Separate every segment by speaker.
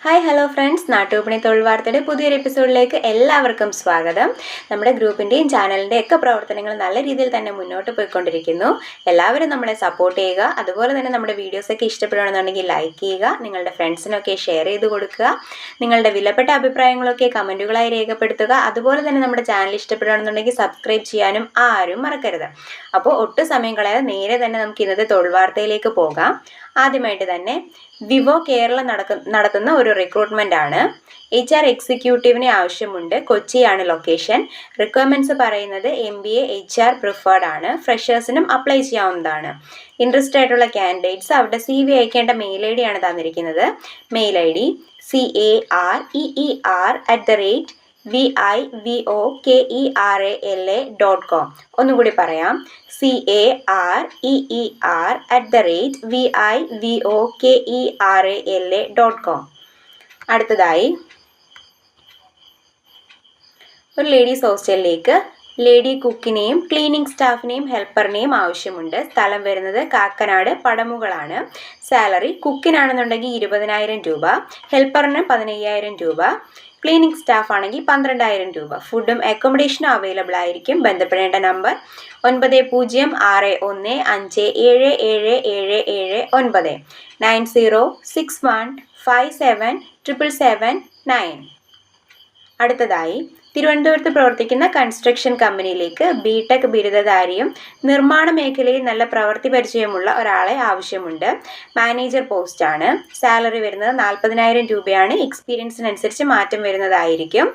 Speaker 1: Hi hello friends, നാട്ടുവിപണി തൊഴിൽ വാർത്തയുടെ പുതിയൊരു എപ്പിസോഡിലേക്ക് എല്ലാവർക്കും സ്വാഗതം. നമ്മുടെ ഗ്രൂപ്പിൻ്റെയും ചാനലിൻ്റെയും ഒക്കെ പ്രവർത്തനങ്ങൾ നല്ല രീതിയിൽ തന്നെ മുന്നോട്ട് പോയിക്കൊണ്ടിരിക്കുന്നു. എല്ലാവരും നമ്മളെ സപ്പോർട്ട് ചെയ്യുക. അതുപോലെ തന്നെ നമ്മുടെ വീഡിയോസൊക്കെ ഇഷ്ടപ്പെടുകയാണെന്നുണ്ടെങ്കിൽ ലൈക്ക് ചെയ്യുക, നിങ്ങളുടെ ഫ്രണ്ട്സിനൊക്കെ ഷെയർ ചെയ്ത് കൊടുക്കുക, നിങ്ങളുടെ വിലപ്പെട്ട അഭിപ്രായങ്ങളൊക്കെ കമൻറ്റുകളായി രേഖപ്പെടുത്തുക. അതുപോലെ തന്നെ നമ്മുടെ ചാനൽ ഇഷ്ടപ്പെടുകയാണെന്നുണ്ടെങ്കിൽ സബ്സ്ക്രൈബ് ചെയ്യാനും ആരും മറക്കരുത്. അപ്പോൾ ഒട്ടും സമയം കളയാതെ നേരെ തന്നെ നമുക്ക് ഇന്നത്തെ തൊഴിൽ വാർത്തയിലേക്ക് പോകാം. ആദ്യമായിട്ട് തന്നെ വിവോ കേരള നടത്തുന്ന ഒരു റിക്രൂട്ട്മെന്റ് ആണ്. HR എക്സിക്യൂട്ടീവിനെ ആവശ്യമുണ്ട്. കൊച്ചിയാണ് ലൊക്കേഷൻ. റിക്വയർമെന്റ്സ് പറയുന്നത് MBA HR പ്രിഫേർഡ് ആണ്. ഫ്രഷേഴ്സിനും അപ്ലൈ ചെയ്യാവുന്നതാണ്. ഇൻട്രസ്റ്റ് ആയിട്ടുള്ള കാൻഡിഡേറ്റ്സ് അവരുടെ CV അയക്കേണ്ട മെയിൽ ID ആണ് തന്നിരിക്കുന്നത്. Mail ID career@vivokera.com. ഒന്നും കൂടി പറയാം, career@vivokera.com. അടുത്തതായി ഒരു ലേഡീസ് ഹോസ്റ്റലിലേക്ക് ലേഡി കുക്കിനെയും ക്ലീനിങ് സ്റ്റാഫിനെയും ഹെൽപ്പറിനെയും ആവശ്യമുണ്ട്. സ്ഥലം വരുന്നത് കാക്കനാട് പടമുകളാണ്. സാലറി കുക്കിനാണെന്നുണ്ടെങ്കിൽ 20,000 രൂപ, ഹെൽപ്പറിന് 15,000 രൂപ, ക്ലീനിങ് സ്റ്റാഫ് ആണെങ്കിൽ 12,000 രൂപ. ഫുഡും അക്കോമഡേഷനും അവൈലബിൾ ആയിരിക്കും. ബന്ധപ്പെടേണ്ട നമ്പർ 9060577779 9061577779. അടുത്തതായി തിരുവനന്തപുരത്ത് പ്രവർത്തിക്കുന്ന കൺസ്ട്രക്ഷൻ കമ്പനിയിലേക്ക് BTech ബിരുദധാരിയും നിർമ്മാണ മേഖലയിൽ നല്ല പ്രവൃത്തി പരിചയമുള്ള ഒരാളെ ആവശ്യമുണ്ട്. മാനേജർ പോസ്റ്റ് ആണ്. സാലറി വരുന്നത് 40,000 രൂപയാണ്. എക്സ്പീരിയൻസിനനുസരിച്ച് മാറ്റം വരുന്നതായിരിക്കും.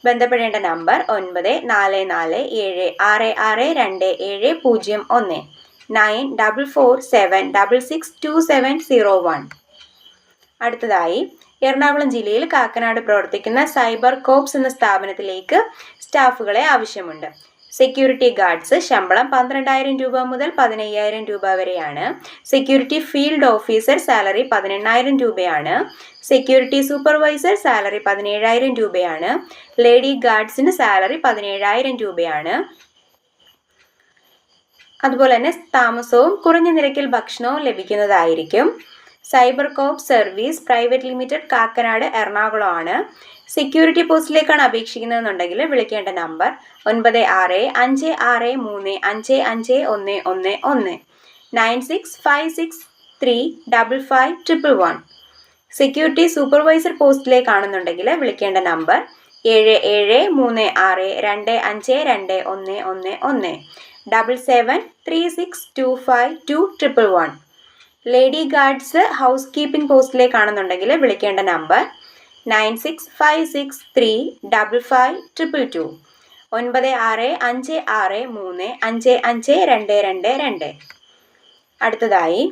Speaker 1: ബന്ധപ്പെടേണ്ട നമ്പർ 9447662701 9447662701. അടുത്തതായി എറണാകുളം ജില്ലയിൽ കാക്കനാട് പ്രവർത്തിക്കുന്ന സൈബർ കോപ്സ് എന്ന സ്ഥാപനത്തിലേക്ക് സ്റ്റാഫുകളെ ആവശ്യമുണ്ട്. സെക്യൂരിറ്റി ഗാർഡ്സ് ശമ്പളം 12,000 രൂപ മുതൽ 15,000 രൂപ വരെയാണ്. സെക്യൂരിറ്റി ഫീൽഡ് ഓഫീസർ സാലറി 18,000 രൂപയാണ്. സെക്യൂരിറ്റി സൂപ്പർവൈസർ സാലറി 17,000 രൂപയാണ്. ലേഡി ഗാർഡ്സിന് സാലറി 17,000 രൂപയാണ്. അതുപോലെ തന്നെ താമസവും കുറഞ്ഞ നിരക്കിൽ ഭക്ഷണവും ലഭിക്കുന്നതായിരിക്കും. Cyber cop service private limited Kakkanad Ernakulam ആണ്. സെക്യൂരിറ്റി പോസ്റ്റിലേക്കാണ് അപേക്ഷിക്കുന്നതെന്നുണ്ടെങ്കിൽ വിളിക്കേണ്ട നമ്പർ 9656355511 9656355511. സെക്യൂരിറ്റി സൂപ്പർവൈസർ പോസ്റ്റിലേക്കാണെന്നുണ്ടെങ്കിൽ വിളിക്കേണ്ട number 7736252111 7736252111. Lady guards housekeeping പോസ്റ്റിലേക്കാണെന്നുണ്ടെങ്കിൽ വിളിക്കേണ്ട നമ്പർ 9656355522 9656355522. അടുത്തതായി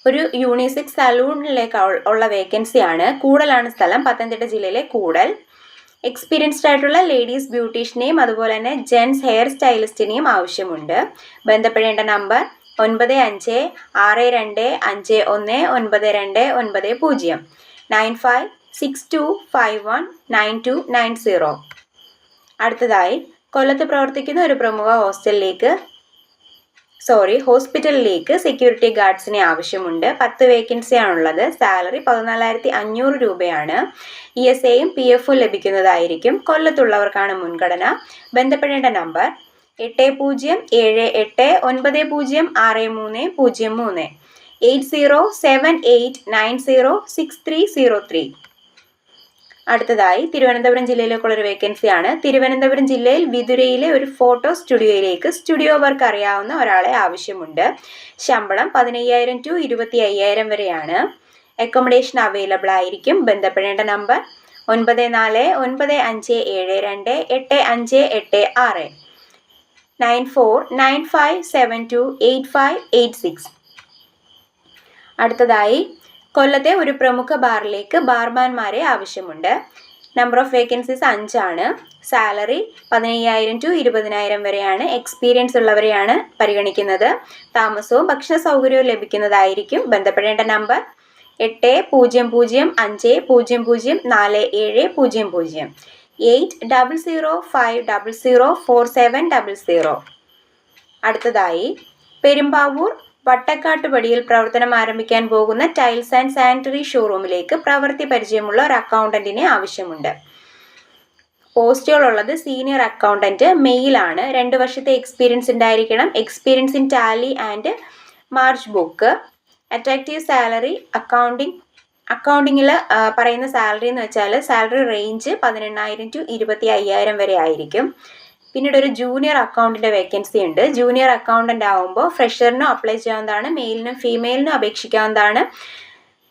Speaker 1: ഒരു യൂണിസെക്സ് സലൂണിലേക്ക് ഉള്ള വേക്കൻസിയാണ്. കൂടലാണ് സ്ഥലം, പത്തനംതിട്ട ജില്ലയിലെ കൂടൽ. എക്സ്പീരിയൻസ്ഡ് ആയിട്ടുള്ള ലേഡീസ് ബ്യൂട്ടീഷ്യനെയും അതുപോലെ തന്നെ ജെൻസ് ഹെയർ സ്റ്റൈലിസ്റ്റിനെയും ആവശ്യമുണ്ട്. ബന്ധപ്പെടേണ്ട നമ്പർ 9562519290 9562519290. അടുത്തതായി കൊല്ലത്ത് പ്രവർത്തിക്കുന്ന ഒരു പ്രമുഖ ഹോസ്പിറ്റലിലേക്ക് സെക്യൂരിറ്റി ഗാർഡ്സിനെ ആവശ്യമുണ്ട്. 10 വേക്കൻസിയാണുള്ളത്. സാലറി 14,500 രൂപയാണ്. ESAയും PFും ലഭിക്കുന്നതായിരിക്കും. കൊല്ലത്തുള്ളവർക്കാണ് മുൻഗണന. ബന്ധപ്പെടേണ്ട നമ്പർ 8078906303 8078906303. അടുത്തതായി തിരുവനന്തപുരം ജില്ലയിലേക്കുള്ളൊരു വേക്കൻസിയാണ്. തിരുവനന്തപുരം ജില്ലയിൽ വിതുരയിലെ ഒരു ഫോട്ടോ സ്റ്റുഡിയോയിലേക്ക് സ്റ്റുഡിയോ വർക്ക് അറിയാവുന്ന ഒരാളെ ആവശ്യമുണ്ട്. ശമ്പളം 15,000 to 25,000 വരെയാണ്. അക്കോമഡേഷൻ അവൈലബിൾ ആയിരിക്കും. ബന്ധപ്പെടേണ്ട നമ്പർ 9495728586 9495728586. അടുത്തതായി കൊല്ലത്തെ ഒരു പ്രമുഖ ബാറിലേക്ക് ബാർമാൻമാരെ ആവശ്യമുണ്ട്. നമ്പർ ഓഫ് വേക്കൻസീസ് 5 ആണ്. സാലറി 15,000 to 20,000 വരെയാണ്. എക്സ്പീരിയൻസ് ഉള്ളവരെയാണ് പരിഗണിക്കുന്നത്. താമസവും ഭക്ഷണ സൗകര്യവും ലഭിക്കുന്നതായിരിക്കും. ബന്ധപ്പെടേണ്ട നമ്പർ 8005004700 8005004700. അടുത്തതായി പെരുമ്പാവൂർ വട്ടക്കാട്ടുപടിയിൽ പ്രവർത്തനം ആരംഭിക്കാൻ പോകുന്ന ടൈൽസ് ആൻഡ് സാനിറ്ററി ഷോറൂമിലേക്ക് പ്രവൃത്തി പരിചയമുള്ള ഒരു അക്കൗണ്ടന്റിനെ ആവശ്യമുണ്ട്. പോസ്റ്റുകളുള്ളത് സീനിയർ അക്കൗണ്ടന്റ്, മെയിലാണ്. 2 വർഷത്തെ എക്സ്പീരിയൻസ് ഉണ്ടായിരിക്കണം. Experience in Tally and march book. Attractive salary. അക്കൗണ്ടിങ്ങിൽ പറയുന്ന സാലറി എന്ന് വെച്ചാൽ സാലറി റേഞ്ച് 18,000 to 25,000 വരെ ആയിരിക്കും. പിന്നീട് ഒരു ജൂനിയർ അക്കൗണ്ടിൻ്റെ വേക്കൻസി ഉണ്ട്. ജൂനിയർ അക്കൗണ്ടൻ്റ് ആകുമ്പോൾ ഫ്രഷറിനും അപ്ലൈ ചെയ്യാവുന്നതാണ്, മെയിലിനും ഫീമെയിലിനും അപേക്ഷിക്കാവുന്നതാണ്.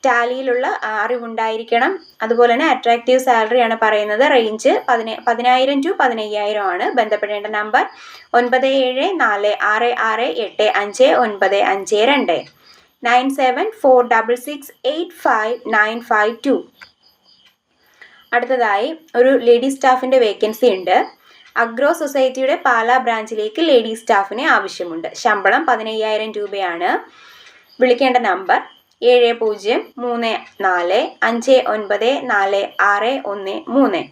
Speaker 1: ടാലിയിലുള്ള അറിവുണ്ടായിരിക്കണം. അതുപോലെ തന്നെ അട്രാക്റ്റീവ് സാലറിയാണ് പറയുന്നത്. റേഞ്ച് 10,000 to 15,000 ആണ്. ബന്ധപ്പെടേണ്ട നമ്പർ 9746685952 9746685952. അടുത്തതായി ഒരു ലേഡി സ്റ്റാഫിൻ്റെ വേക്കൻസി ഉണ്ട്. അഗ്രോ സൊസൈറ്റിയുടെ പാലാ ബ്രാഞ്ചിലേക്ക് ലേഡി സ്റ്റാഫിനെ ആവശ്യമുണ്ട്. ശമ്പളം 15,000 രൂപയാണ്. വിളിക്കേണ്ട നമ്പർ 7034594613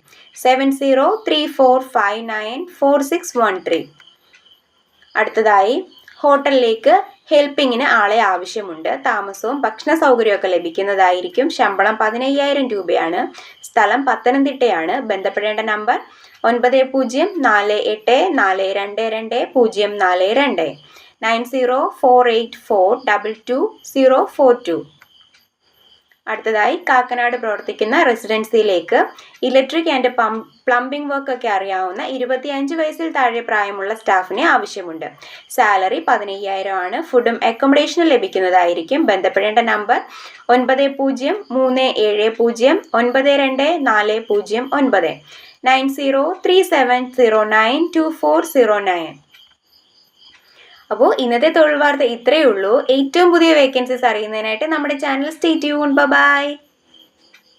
Speaker 1: 7034594613. അടുത്തതായി ഹോട്ടലിലേക്ക് ഹെൽപ്പിങ്ങിന് ആളെ ആവശ്യമുണ്ട്. താമസവും ഭക്ഷണ സൗകര്യമൊക്കെ ലഭിക്കുന്നതായിരിക്കും. ശമ്പളം 15,000 രൂപയാണ്. സ്ഥലം പത്തനംതിട്ടയാണ്. ബന്ധപ്പെടേണ്ട നമ്പർ 9048422042 9048422042. അടുത്തതായി കാക്കനാട് പ്രവർത്തിക്കുന്ന റെസിഡൻസിയിലേക്ക് ഇലക്ട്രിക് ആൻഡ് പ്ലംബിംഗ് വർക്ക് ഒക്കെ അറിയാവുന്ന 25 വയസ്സിൽ താഴെ പ്രായമുള്ള സ്റ്റാഫിനെ ആവശ്യമുണ്ട്. സാലറി 15,000 ആണ്. ഫുഡും അക്കോമഡേഷനും ലഭിക്കുന്നതായിരിക്കും. ബന്ധപ്പെടേണ്ട നമ്പർ 9037092409 9037092409. അപ്പോൾ ഇന്നത്തെ തൊഴിൽ വാർത്ത ഇത്രയേ ഉള്ളൂ. ഏറ്റവും പുതിയ വേക്കൻസീസ് അറിയുന്നതിനായിട്ട് നമ്മുടെ ചാനൽ സ്റ്റേ ട്യൂൺഡ്. ബൈ.